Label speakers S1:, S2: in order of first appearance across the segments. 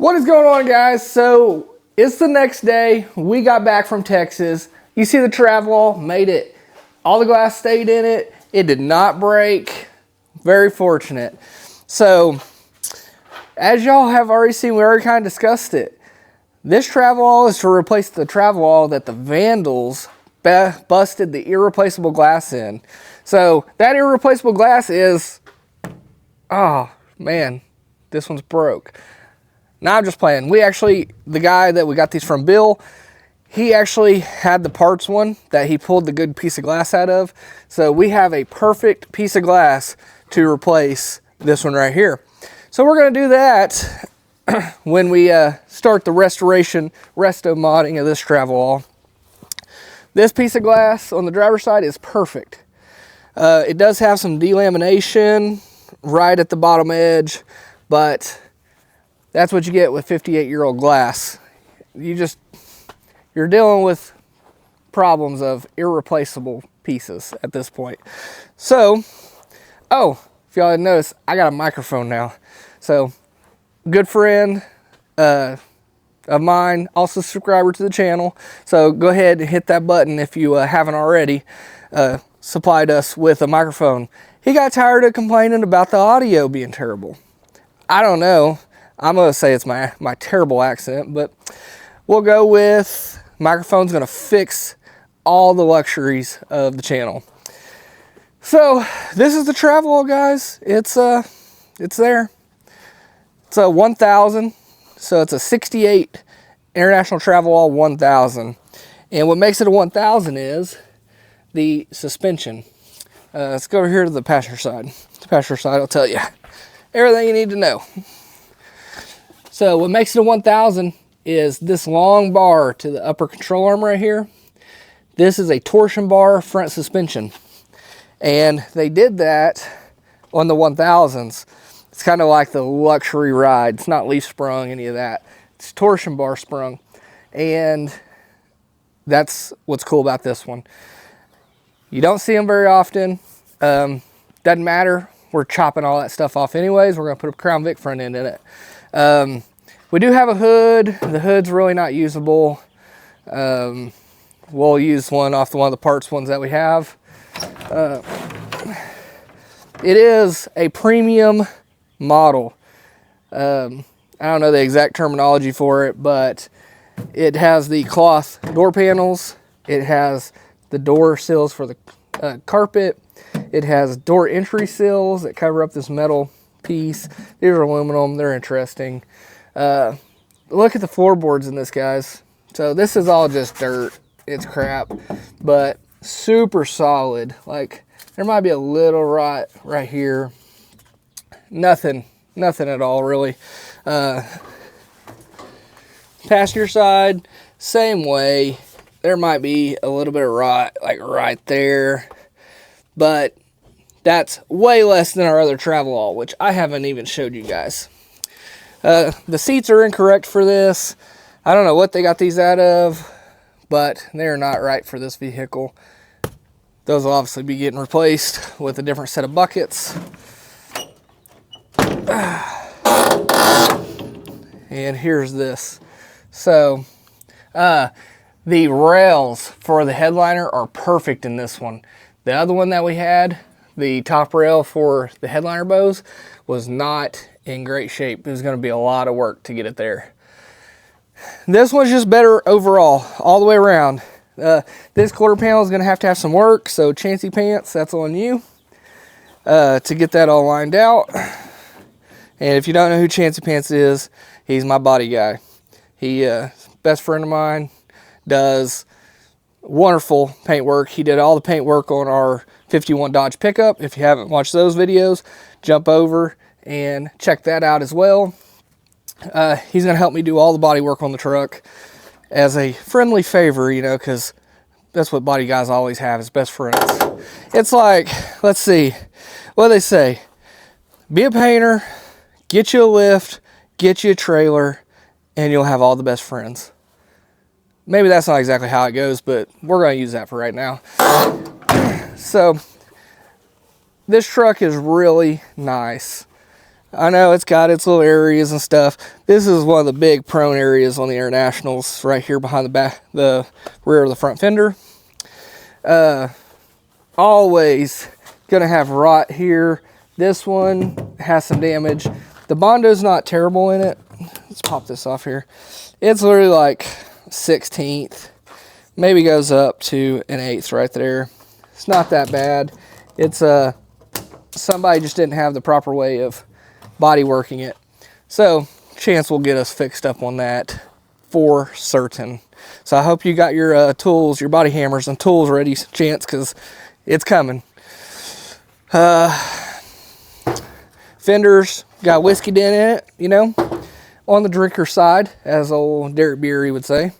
S1: What is going on, guys? So it's the next day. We got back from Texas. You see the Travelall, made it. All the glass stayed in it. It did not break. Very fortunate. So as y'all have already seen, we already kind of discussed it. This Travelall is to replace the Travelall that the vandals busted the irreplaceable glass in. So that irreplaceable glass is, oh man, this one's broke. Now I'm just playing. The guy that we got these from, Bill, he actually had the parts one that he pulled the good piece of glass out of. So we have a perfect piece of glass to replace this one right here. So we're gonna do that when we start the resto modding of this Travelall. This piece of glass on the driver's side is perfect. It does have some delamination right at the bottom edge, but that's what you get with 58-year-old glass. You're dealing with problems of irreplaceable pieces at this point. So, oh, if y'all didn't notice, I got a microphone now. So, good friend of mine, also subscriber to the channel. So go ahead and hit that button if you haven't already. Supplied us with a microphone. He got tired of complaining about the audio being terrible. I don't know. I'm gonna say it's my terrible accent, but we'll go with microphone's gonna fix all the luxuries of the channel. So this is the Travelall, guys. It's there. It's a 1000. So it's a 68 International Travelall 1000. And what makes it a 1000 is the suspension. Let's go over here to the passenger side. The passenger side will tell you everything you need to know. So what makes it a 1000 is this long bar to the upper control arm right here. This is a torsion bar front suspension. And they did that on the 1000s. It's kind of like the luxury ride. It's not leaf sprung, any of that. It's torsion bar sprung. And that's what's cool about this one. You don't see them very often. Doesn't matter. We're chopping all that stuff off anyways. We're going to put a Crown Vic front end in it. We do have a hood. The hood's really not usable. We'll use one off one of the parts ones that we have. It is a premium model. I don't know the exact terminology for it, but it has the cloth door panels. It has the door sills for the carpet. It has door entry sills that cover up this metal piece. These are aluminum. They're interesting. Look at the floorboards in this, guys. So this is all just dirt. It's crap, but super solid. Like, there might be a little rot right here. Nothing at all, really. Passenger side, same way. There might be a little bit of rot, like right there, but that's way less than our other Travelall, which I haven't even showed you guys. The seats are incorrect for this. I don't know what they got these out of, but they're not right for this vehicle. Those will obviously be getting replaced with a different set of buckets. And here's this. So, the rails for the headliner are perfect in this one. The other one that we had, the top rail for the headliner bows, was not in great shape. It was going to be a lot of work to get it there. This one's just better overall, all the way around. This quarter panel is going to have some work, so Chancy Pants, that's on you to get that all lined out. And if you don't know who Chancy Pants is, he's my body guy. He best friend of mine, does wonderful paint work. He did all the paint work on our 51 Dodge pickup. If you haven't watched those videos, jump over and check that out as well. He's going to help me do all the body work on the truck as a friendly favor, you know, because that's what body guys always have, is best friends. It's like, let's see, what do they say? Be a painter, get you a lift, get you a trailer, and you'll have all the best friends. Maybe that's not exactly how it goes, but we're going to use that for right now. So, this truck is really nice. I know it's got its little areas and stuff. This is one of the big prone areas on the Internationals, right here behind the rear of the front fender. Always gonna have rot here. This one has some damage. The Bondo's not terrible in it. Let's pop this off here. It's literally like 1/16, maybe goes up to 1/8 right there. It's not that bad. It's somebody just didn't have the proper way of body working it. So Chance will get us fixed up on that for certain. So I hope you got your tools, your body hammers and tools ready, Chance, because it's coming. Fenders got whiskey dent in it, you know, on the drinker side, as old Derek Beery would say.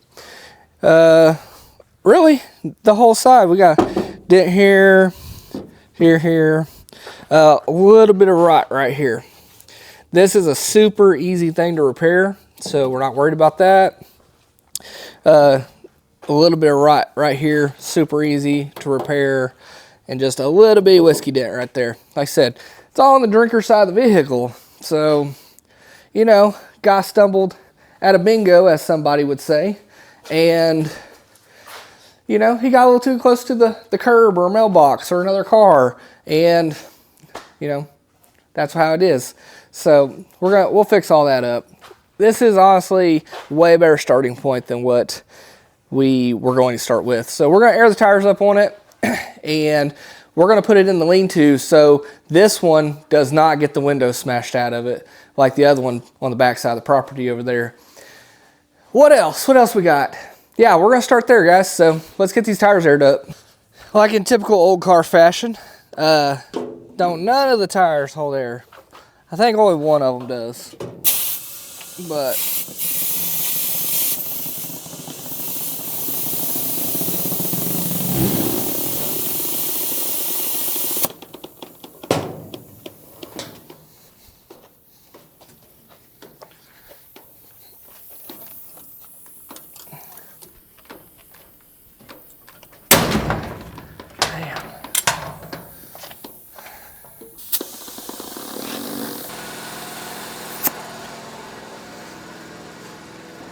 S1: Really, the whole side. We got dent here, here, a little bit of rot right here. This is a super easy thing to repair, so we're not worried about that. A little bit of rot right here, super easy to repair, and just a little bit of whiskey dent right there. Like I said, it's all on the drinker side of the vehicle. So, you know, guy stumbled at a bingo, as somebody would say, and, you know, he got a little too close to the curb or a mailbox or another car, and, you know, that's how it is. So we'll fix all that up. This is honestly way better starting point than what we were going to start with. So we're going to air the tires up on it, and we're going to put it in the lean-to so this one does not get the window smashed out of it like the other one on the back side of the property over there. What else? What else we got? Yeah, we're going to start there, guys. So let's get these tires aired up. Like in typical old car fashion, none of the tires hold air. I think only one of them does. But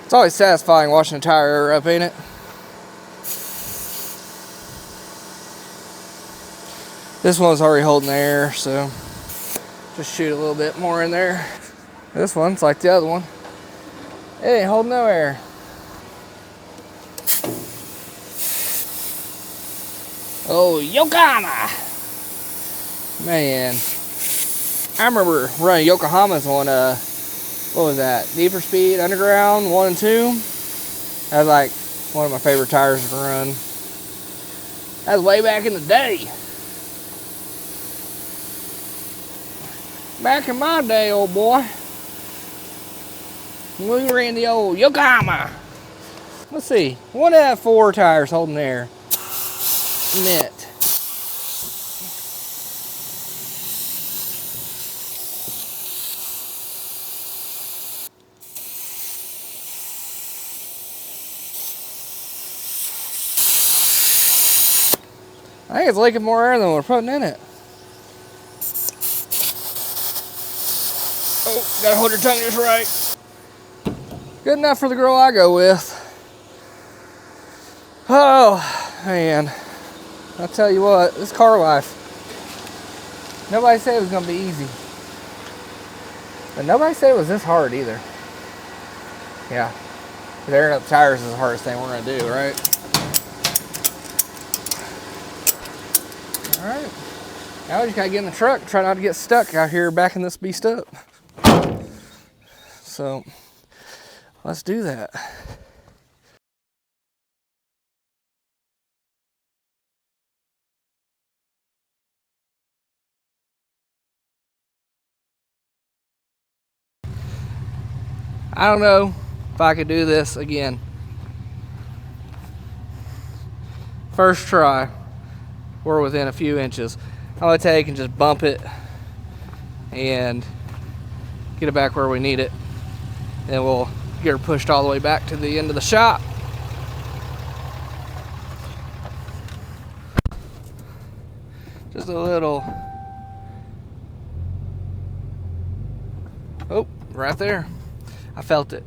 S1: it's always satisfying washing a tire up, ain't it? This one's already holding the air, so just shoot a little bit more in there. This one's like the other one. It ain't holding no air. Oh, Yokohama! Man, I remember running Yokohamas on what was that? Need for Speed Underground 1 and 2. That was like one of my favorite tires to run. That was way back in the day. Back in my day, old boy. We ran the old Yokohama. Let's see. One out of 4 tires holding air. Mint. I think it's leaking more air than we're putting in it. Oh, gotta hold your tongue just right. Good enough for the girl I go with. Oh, man. I'll tell you what, this car life. Nobody said it was gonna be easy. But nobody said it was this hard either. Yeah. Airing up tires is the hardest thing we're gonna do, right? Alright, now we just gotta get in the truck, try not to get stuck out here backing this beast up. So, let's do that. I don't know if I could do this again. First try. We're within a few inches. I'm gonna take and just bump it and get it back where we need it. Then we'll get her pushed all the way back to the end of the shop. Just a little Right there. I felt it.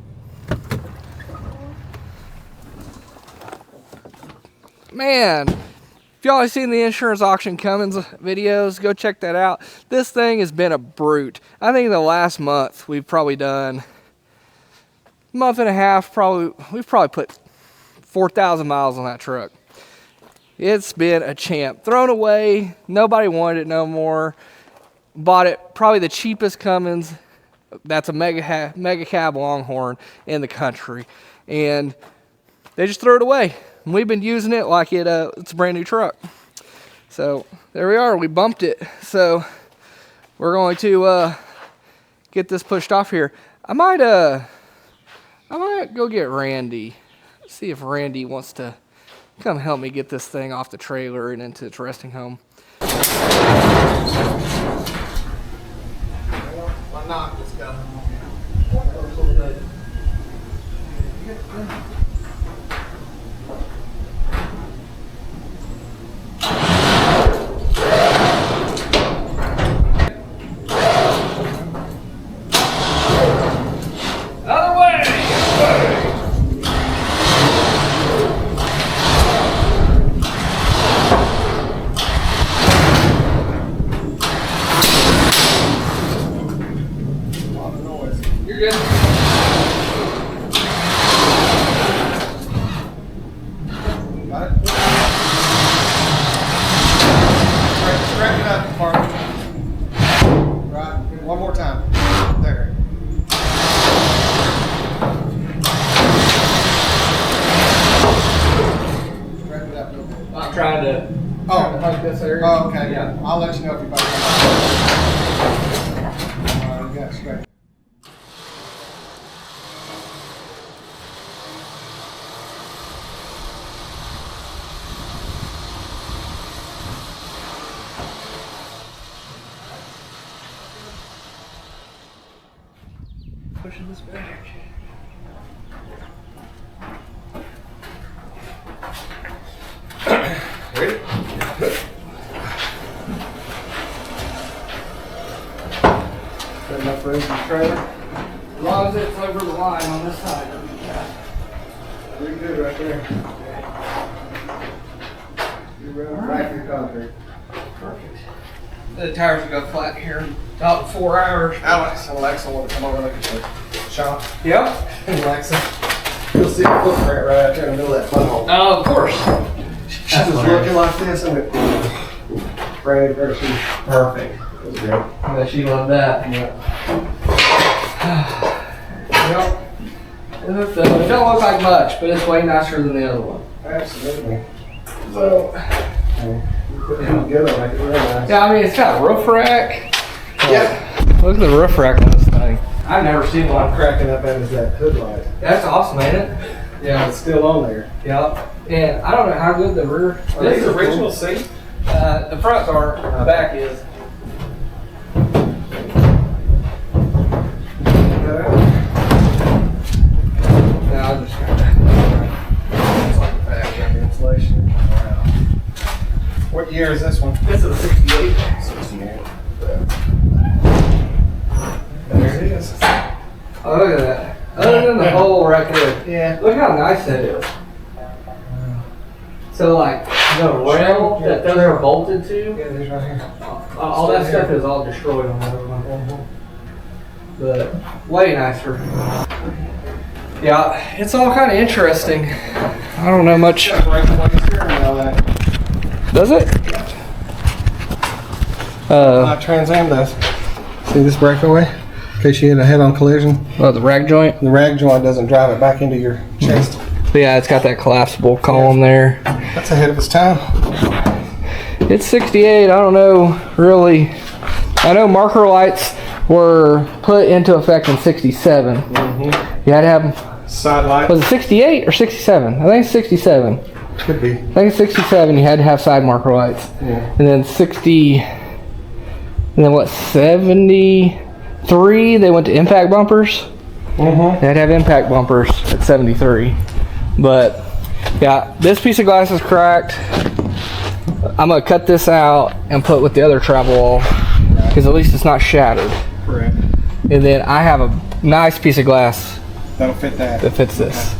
S1: Man, if y'all have seen the insurance auction Cummins videos, go check that out. This thing has been a brute. I think the last month we've probably done, month and a half, we've probably put 4,000 miles on that truck. It's been a champ. Thrown away, nobody wanted it no more. Bought it, probably the cheapest Cummins. That's a mega cab Longhorn in the country. And they just threw it away. And we've been using it like it's a brand new truck. So there we are, we bumped it. So we're going to get this pushed off here. I might go get Randy. See if Randy wants to come help me get this thing off the trailer and into its resting home. My knock is coming.
S2: One more time. There. Wrap it up a little bit.
S1: I'm trying to hug this area.
S2: Oh, okay.
S1: Yeah.
S2: I'll let you know if you bite it. You got it straight.
S1: Pushing this back.
S2: Ready? Got enough room in the trailer?
S1: As long as it's over the line on this side, it'll be fine.
S2: Pretty good right there. You're running right through concrete.
S1: Perfect. The tires will go flat here in about 4 hours.
S2: Alex and Alexa want to come over and look at the shop.
S1: Yep.
S2: And Alexa, you'll see a footprint right out there in the middle of that butthole.
S1: Oh, of course.
S2: She's just looking like this and it. Brand new she's perfect. It was great.
S1: I bet she loved that.
S2: Yeah.
S1: Yep. It don't look like much, but it's way nicer than the other one.
S2: Absolutely.
S1: So,
S2: You put it together, make it real nice.
S1: yeah, I mean, it's got a roof rack.
S2: Yeah.
S1: Look at the roof rack on this thing. I've never seen
S2: What I'm
S1: one.
S2: cracking up at is that hood light.
S1: That's awesome, ain't it?
S2: Yeah, it's still on there.
S1: Yep. And I don't know how good the rear.
S2: Are these original seats?
S1: The fronts are, the back is. No, I'll just grab that.
S2: It's like the back, got the insulation. Wow. What year is this one?
S1: This is a 68.
S2: 68. There it is.
S1: Oh, look at that. Other than the hole right there.
S2: Yeah.
S1: Look how nice that is. So like the rail that they're bolted to,
S2: Yeah, there's right here.
S1: all that stuff is all destroyed on that one. But way nicer. Yeah, it's all kind of interesting. I don't know much. Does it?
S2: Trans Am does. See this breakaway? In case you hit a head-on collision.
S1: Oh, the rag joint?
S2: The rag joint doesn't drive it back into your chest.
S1: But yeah, it's got that collapsible column there.
S2: That's ahead of its time.
S1: It's 68. I don't know really. I know marker lights were put into effect in 67. You had to have them.
S2: Side light.
S1: Was it 68 or 67? I think it's 67.
S2: Could be.
S1: I think it's 67. You had to have side marker lights.
S2: Yeah.
S1: And then 60. And then what? 73. They went to impact bumpers. They had to have impact bumpers at 73. But yeah, this piece of glass is cracked. I'm gonna cut this out and put with the other Travelall because at least it's not shattered.
S2: Correct.
S1: And then I have a nice piece of glass
S2: That'll fit that.
S1: that fits this.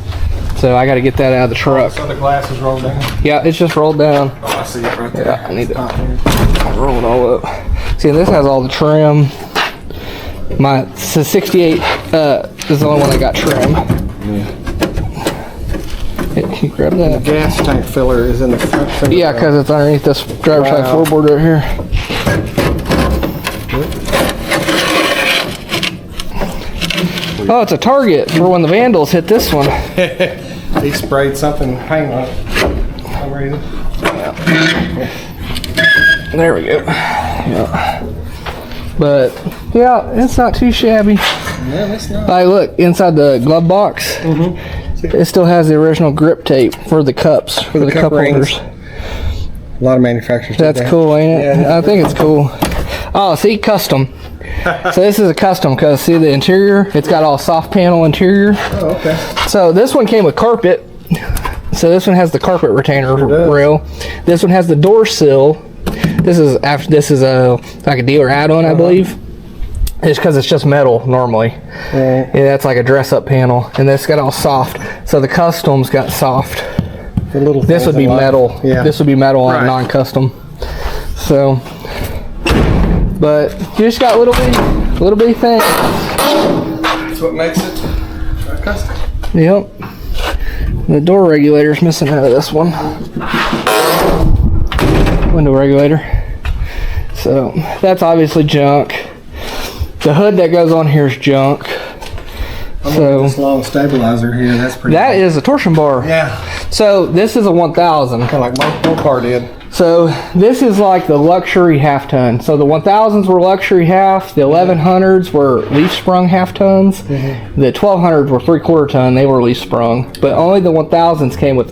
S1: So I got to get that out of the truck.
S2: So the glass is rolled down.
S1: Yeah, it's just rolled down.
S2: Oh, I see it right there.
S1: Yeah, I need to roll it all up. See, this has all the trim. My 68 is the only one that got trim. Hey, can you grab that?
S2: The gas tank filler is in the front fender.
S1: Yeah, because it's underneath this driver's side floorboard right here. Oh, it's a target for when the vandals hit this one.
S2: He sprayed something paint on it. For some reason.
S1: There we go. Yeah. But yeah, it's not too shabby.
S2: No, it's not.
S1: Like, look inside the glove box. It still has the original grip tape for the cups, for the cup holders.
S2: A lot of manufacturers do
S1: That's
S2: that.
S1: cool, ain't it?
S2: Yeah,
S1: I think it's cool. Oh, see, custom. So this is a custom because see the interior, it's got all soft panel interior.
S2: Oh, okay.
S1: So this one came with carpet. So this one has the carpet retainer rail. This one has the door sill. This is a like a dealer add-on, I believe. It's because it's just metal normally.
S2: Right.
S1: Yeah, that's like a dress-up panel, and this got all soft. So the custom's got soft.
S2: The little
S1: This would be metal.
S2: Yeah.
S1: This would be metal on
S2: Right.
S1: non-custom. So, but you just got little bitty things.
S2: That's what makes it custom.
S1: Yep. The door regulator's missing out of this one. Window regulator. So that's obviously junk. The hood that goes on here is junk. So
S2: This long stabilizer here, that's pretty
S1: that is a torsion bar.
S2: Yeah.
S1: So this is a 1000.
S2: Kind of like my car did.
S1: So this is like the luxury half ton. So the 1000s were luxury half, the 1100s were leaf sprung half tons, the 1200s were 3/4 ton, they were leaf sprung, but only the 1000s came with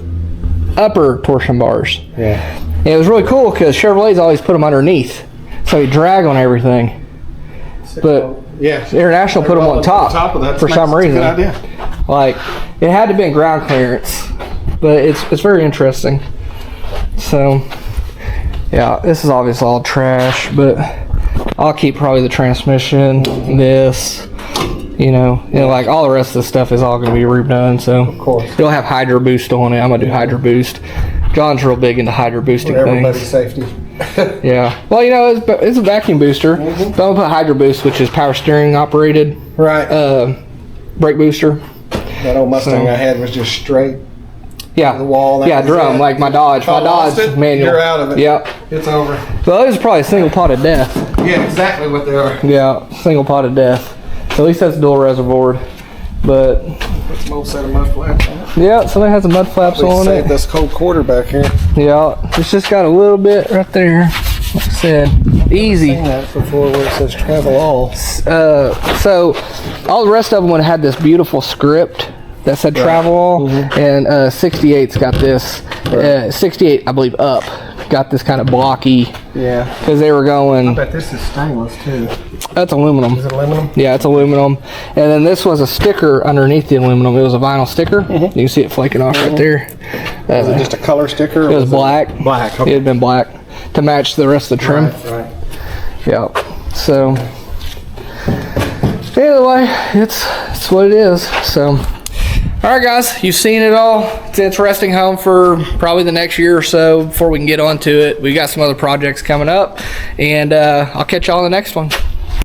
S1: upper torsion bars.
S2: Yeah.
S1: And it was really cool because Chevrolets always put them underneath, so you drag on everything. But
S2: Yeah.
S1: International put them on top,
S2: of that
S1: for some reason.
S2: That's a good idea.
S1: Like it had to be in ground clearance, but it's very interesting. So yeah, this is obviously all trash, but I'll keep probably the transmission, this, like all the rest of the stuff is all going to be redone. So of
S2: course.
S1: it'll have Hydro Boost on it. I'm gonna do Hydro Boost. John's real big into Hydro Boosting
S2: Everybody's
S1: things.
S2: safety.
S1: Yeah. Well, it's a vacuum booster. But I'm gonna put Hydro Boost, which is power steering operated
S2: Right.
S1: brake booster.
S2: That old Mustang I had was just straight
S1: Yeah.
S2: the wall. That
S1: Yeah,
S2: was
S1: drum
S2: it.
S1: like my Dodge.
S2: If I
S1: My Dodge
S2: lost it,
S1: manual.
S2: You're out of it.
S1: Yep.
S2: It's over.
S1: Well, it was probably a single pot of death.
S2: Yeah, exactly what they are.
S1: Yeah, single pot of death. At least that's dual reservoir. But
S2: Put some old set of mud flaps on it.
S1: yeah, somebody has the mud flaps
S2: We
S1: on
S2: saved
S1: it.
S2: this cold quarter back here.
S1: Yeah, it's just got a little bit right there. Like I said, easy.
S2: Seen that before where it says Travelall.
S1: So all the rest of them would have had this beautiful script that said Travelall, and 68's got this. 68, I believe, up got this kind of blocky
S2: Yeah.
S1: because they were
S2: I
S1: going.
S2: bet this is stainless too.
S1: That's aluminum.
S2: Is it aluminum?
S1: Yeah, it's aluminum. And then this was a sticker underneath the aluminum. It was a vinyl sticker. You can see it flaking off right there.
S2: Is it just a color sticker?
S1: It was black.
S2: Black,
S1: It
S2: okay.
S1: had been black to match the rest of the trim.
S2: Right.
S1: Yeah. So anyway, it's what it is. So all right, guys, you've seen it all. It's an interesting home for probably the next year or so before we can get onto it. We got some other projects coming up, and I'll catch y'all on the next one.